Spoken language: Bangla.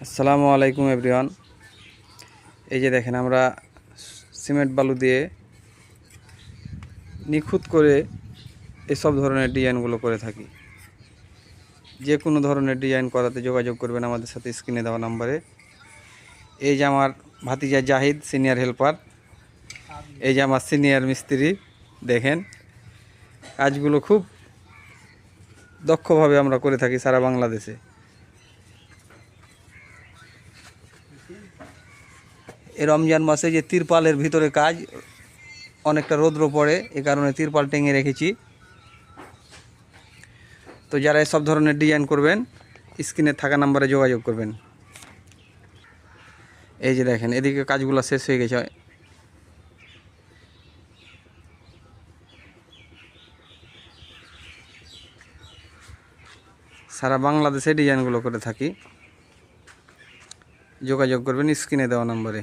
আসসালামু আলাইকুম এভরিওয়ান। এই যে দেখেন, আমরা সিমেন্ট বালু দিয়ে নিখুঁত করে এসব ধরনের ডিজাইনগুলো করে থাকি। যে কোনো ধরনের ডিজাইন করাতে যোগাযোগ করবেন আমাদের সাথে স্ক্রিনে দেওয়া নাম্বারে। এই যে আমার ভাতিজা জাহিদ, সিনিয়র হেল্পার। এই যে আমার সিনিয়র মিস্ত্রি। দেখেন, কাজগুলো খুব দক্ষভাবে আমরা করে থাকি সারা বাংলাদেশে। এই রমজান মাসে যে তিরপালের ভিতরে কাজ, অনেকটা রৌদ্র পড়ে, এ কারণে তিরপাল টেঙে রেখেছি। তো যারা সব ধরনের ডিজাইন করবেন, স্ক্রিনে থাকা নাম্বারে যোগাযোগ করবেন। এই যে দেখেন, এদিকে কাজগুলো শেষ হয়ে গেছে। সারা বাংলাদেশে ডিজাইনগুলো করে থাকি। যোগাযোগ করবেন স্ক্রিনে দেওয়া নাম্বারে।